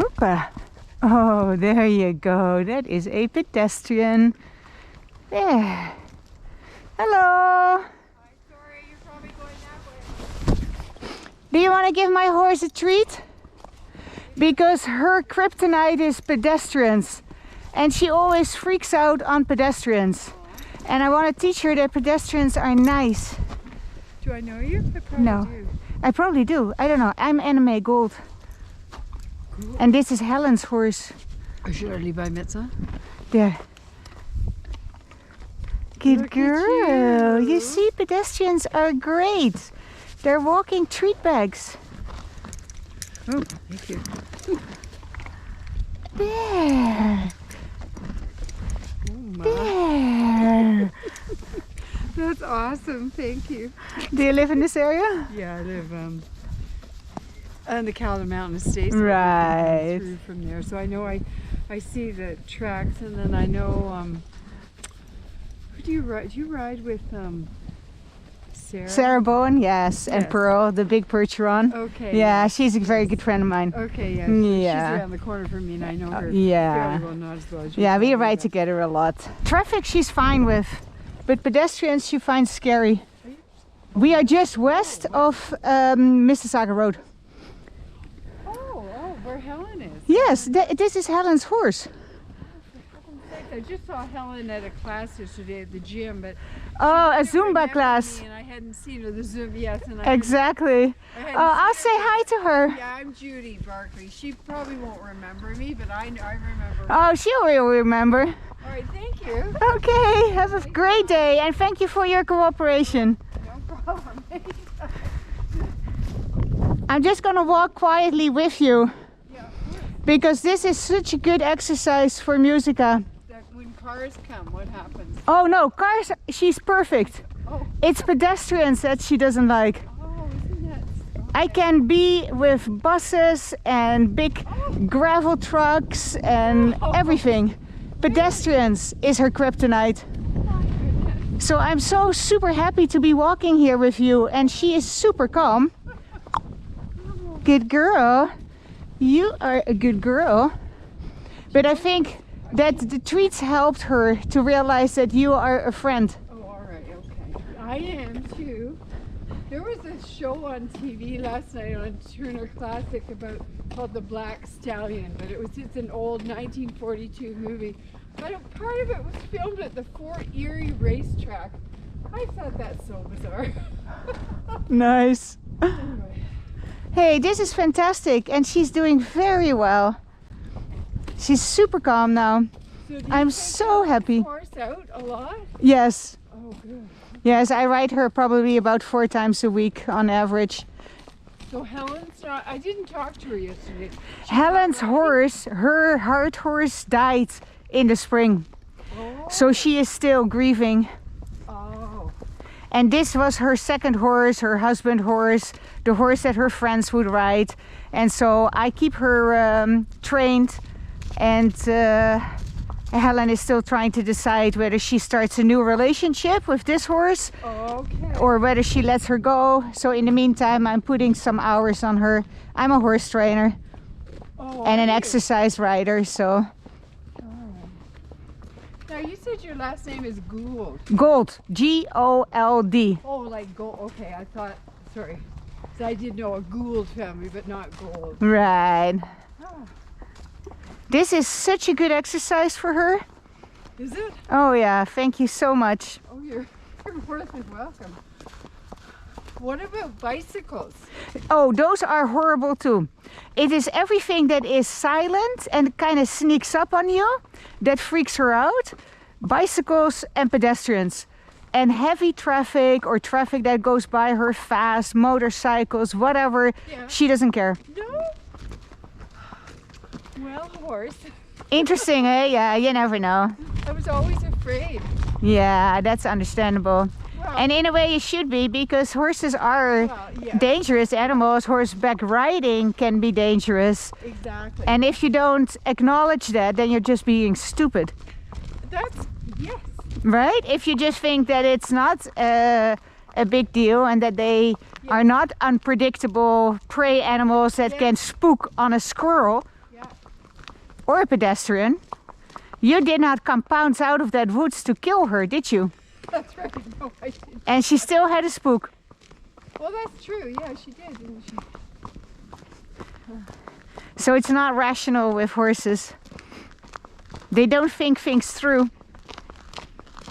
Whoopa. Oh, there you go. That is a pedestrian. There. Hello. Hi, sorry, you're probably going that way. Do you want to give my horse a treat? Because her kryptonite is pedestrians. And she always freaks out on pedestrians. And I want to teach her that pedestrians are nice. Do I know you? I probably do. I probably do. I don't know. I'm Anime Gold. Cool. And this is Helen's horse. Should I leave by Mitza? There. Good Look at girl. you. You see, pedestrians are great. They're walking treat bags. Oh, thank you. There. Oh my. There. That's awesome, thank you. Do you live in this area? Yeah, I live on the Calder Mountain Estates. Right. Through from there, so I know I see the tracks, and then I know who do you ride? Do you ride with Sarah? Sarah Bowen, yes. And Yes. Pearl, the big percheron. Okay. Yeah, she's a very good friend of mine. Okay, yeah. Yeah. She's around the corner from me, and I know her yeah. fairly well, not as well as you. Yeah, we probably, ride but- together a lot. Traffic she's fine with, but pedestrians she finds scary. We are just west of Mississauga Road. Oh, where Helen is. Yes, this is Helen's horse. I just saw Helen at a class yesterday at the gym, but Oh, a she didn't Zumba remember class. me, and I hadn't seen her. The Zumba, yes, and I Exactly. hadn't I'll seen say her. hi to her. Yeah, I'm Judy Barkley. She probably won't remember me, but I remember. Oh, she will remember. All right, thank you. Okay, have a great day and thank you for your cooperation. No problem. I'm just gonna walk quietly with you Yeah, because this is such a good exercise for Musica. that when cars come, what happens? Oh no, cars, she's perfect. Oh, It's pedestrians that she doesn't like. isn't that? I can be with buses and big gravel trucks and everything. Pedestrians is her kryptonite. My goodness. So I'm so super happy to be walking here with you, and she is super calm. Good girl. You are a good girl. But I think that the treats helped her to realize that you are a friend. Oh, all right, okay. I am too. There was a show on TV last night on Turner Classic called The Black Stallion, but it's an old 1942 movie. But part of it was filmed at the Fort Erie racetrack. I thought that's so bizarre. Nice. Anyway, Hey, this is fantastic, and she's doing very well. She's super calm now. so do you I'm take so that happy. horse out a lot? Yes. Oh, good. Yes, I ride her probably about 4 times a week on average. So Helen's not. I didn't talk to her yesterday. She's not Helen's riding? horse, her heart horse, died in the spring. Oh. So she is still grieving. Oh. And this was her second horse, her husband horse, the horse that her friends would ride. And so I keep her trained, and Helen is still trying to decide whether she starts a new relationship with this horse Okay. or whether she lets her go. So in the meantime, I'm putting some hours on her. I'm a horse trainer Oh, and an are you? exercise rider, so Now you said your last name is Gould. Gold, G-O-L-D. Oh, like Gold. Okay, I thought. Sorry. So I did know a Gould family, but not Gold. Right. Oh, This is such a good exercise for her. is it? Oh yeah, thank you so much. Oh, you're more than welcome. What about bicycles? Oh, those are horrible too. It is everything that is silent and kind of sneaks up on you that freaks her out. Bicycles and pedestrians. And heavy traffic or traffic that goes by her fast, motorcycles, whatever, Yeah. she doesn't care. No. Well, horse. Interesting, eh? Yeah, you never know. I was always afraid. Yeah, that's understandable. Well, And in a way, you should be, because horses are well, yeah, dangerous animals. Horseback riding can be dangerous. exactly. And if you don't acknowledge that, then you're just being stupid, That's yes. right? If you just think that it's not a big deal and that they are not unpredictable prey animals that Yes. can spook on a squirrel, Yeah. or a pedestrian. You did not come pounce out of that woods to kill her, did you? That's right. No, I didn't. And she still had a spook. Well, that's true. Yeah, she did, didn't she? So it's not rational with horses. They don't think things through.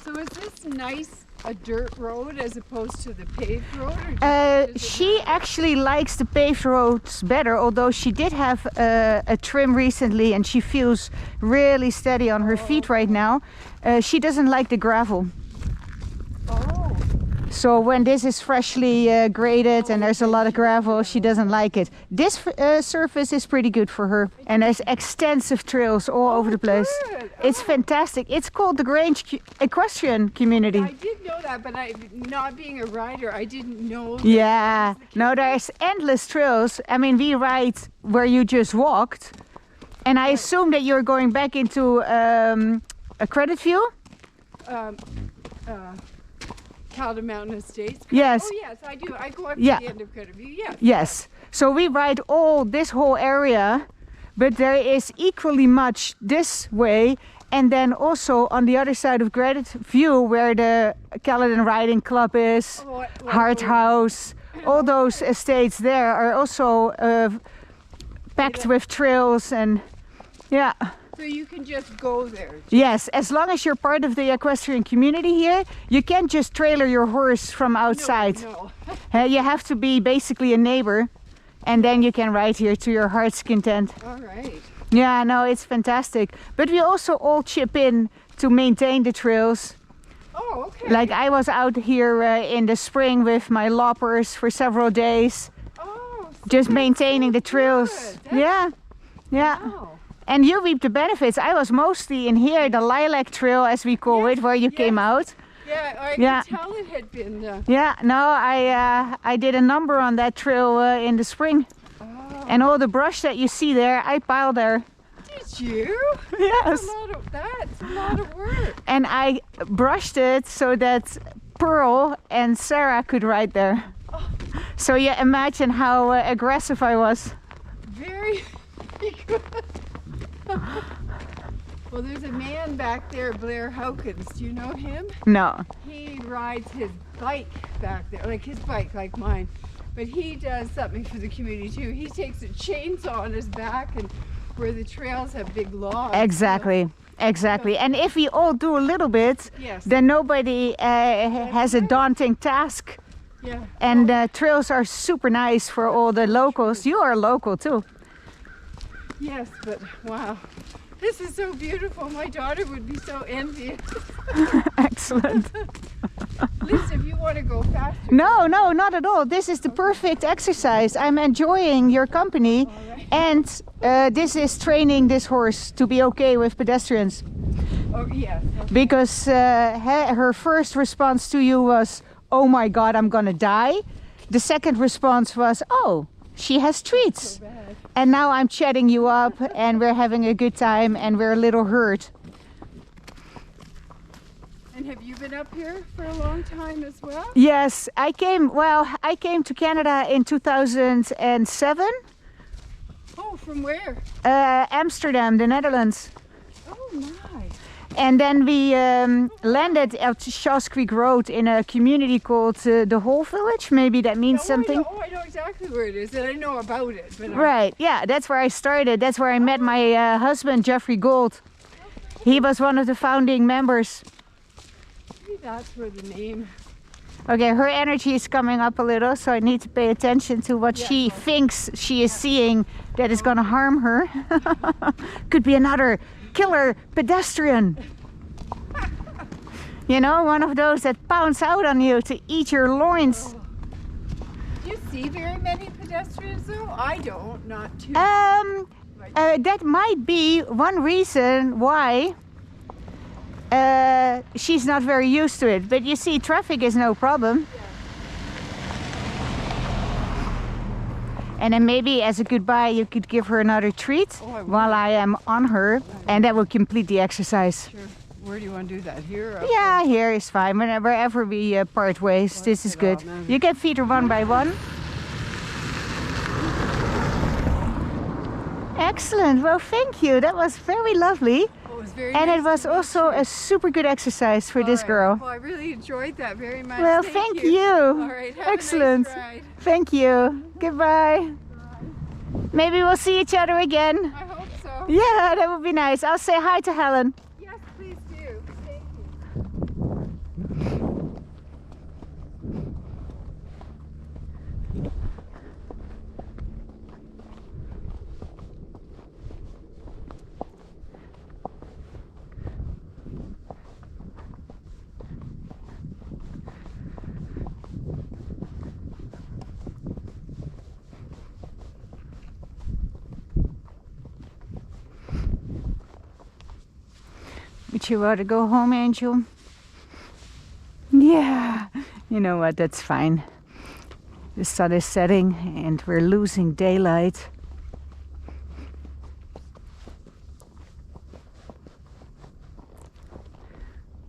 So is this nice, a dirt road as opposed to the paved road? Or She actually likes the paved roads better, although she did have a trim recently and she feels really steady on her feet right now. She doesn't like the gravel. Oh, So when this is freshly graded and there's a lot of gravel, she doesn't like it. This surface is pretty good for her. And there's extensive trails all over the place. good. It's fantastic. It's called the Grange Equestrian Community. I did know that, but not being a rider, I didn't know. That Yeah, no, there's endless trails. I mean, we ride where you just walked. And I assume that you're going back into a credit view? Calder Mountain Estates. Yes. Oh yes, I do. I go up Yeah. to the end of Credit View. Yes. Yes. So we ride this whole area, but there is equally much this way, and then also on the other side of Credit View, where the Caledon Riding Club is, Oh, Hart House, all those estates there are also packed with trails and yeah. So you can just go there. Yes, as long as you're part of the equestrian community here, you can't just trailer your horse from outside. No. You have to be basically a neighbor, and then you can ride here to your heart's content. All right. Yeah, no, it's fantastic. But we also all chip in to maintain the trails. Oh, okay. Like I was out here in the spring with my loppers for several days, Oh, so just that's maintaining so the trails. good. That's- Yeah, yeah. Wow. And you reap the benefits. I was mostly in here, the lilac trail as we call it, where you came out. Yeah, I Yeah. could tell it had been. Yeah, no, I did a number on that trail in the spring. Oh. And all the brush that you see there, I piled there. Did you? Yes. That's a lot of work. And I brushed it so that Pearl and Sarah could ride there. Oh. So you imagine how aggressive I was. Very good. Well, there's a man back there, Blair Hawkins. Do you know him? No. He rides his bike back there, like his bike, like mine. But he does something for the community too. He takes a chainsaw on his back, and where the trails have big logs. Exactly. Exactly. And if we all do a little bit, Yes. then nobody has a daunting task. Yeah. And trails are super nice for all the locals. You are local too. Yes, but wow. This is so beautiful. My daughter would be so envious. Excellent. Listen, if you want to go faster. No, no, not at all. This is the perfect exercise. I'm enjoying your company. All right. And this is training this horse to be okay with pedestrians. Oh, yes. Okay. Because her first response to you was, oh my God, I'm gonna die. The second response was, oh, she has treats. So bad. And now I'm chatting you up and we're having a good time and we're a little hurt. And have you been up here for a long time as well? Yes, I came to Canada in 2007. Oh, from where? Amsterdam, the Netherlands. Oh my. And then we landed at Shaw's Creek Road in a community called the Whole Village. Maybe that means something. I know exactly where it is, and I know about it. But Right, yeah, that's where I started. That's where I met my husband, Jeffrey Gold. He was one of the founding members. Maybe that's where the name. Okay, her energy is coming up a little, so I need to pay attention to what she thinks she is seeing that is going to harm her. Could be another killer pedestrian. You know, one of those that pounce out on you to eat your loins. Do you see very many pedestrians though? I don't, not too. That might be one reason why she's not very used to it. But you see, traffic is no problem. And then maybe as a goodbye, you could give her another treat while I am on her, and that will complete the exercise. Sure. Where do you want to do that? Here? Or up Yeah, here is fine. Wherever we part ways, this is good. You can feed her one by one. Excellent. Well, thank you. That was very lovely. Well, it was very And nice it was to meet also you. a super good exercise for this All right. girl. Well, I really enjoyed that very much. Well, thank you. All right. Have Excellent. A nice ride. Thank you. Goodbye. Maybe we'll see each other again. I hope so. Yeah, that would be nice. I'll say hi to Helen. Yes, please do. Thank you. Would you rather go home, Angel? Yeah. You know what? That's fine. The sun is setting and we're losing daylight.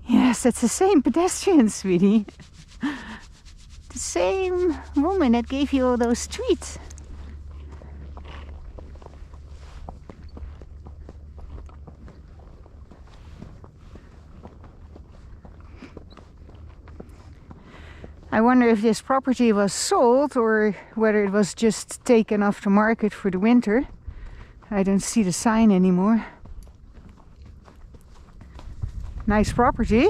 Yes, that's the same pedestrian, sweetie. The same woman that gave you all those treats. I wonder if this property was sold or whether it was just taken off the market for the winter. I don't see the sign anymore. Nice property.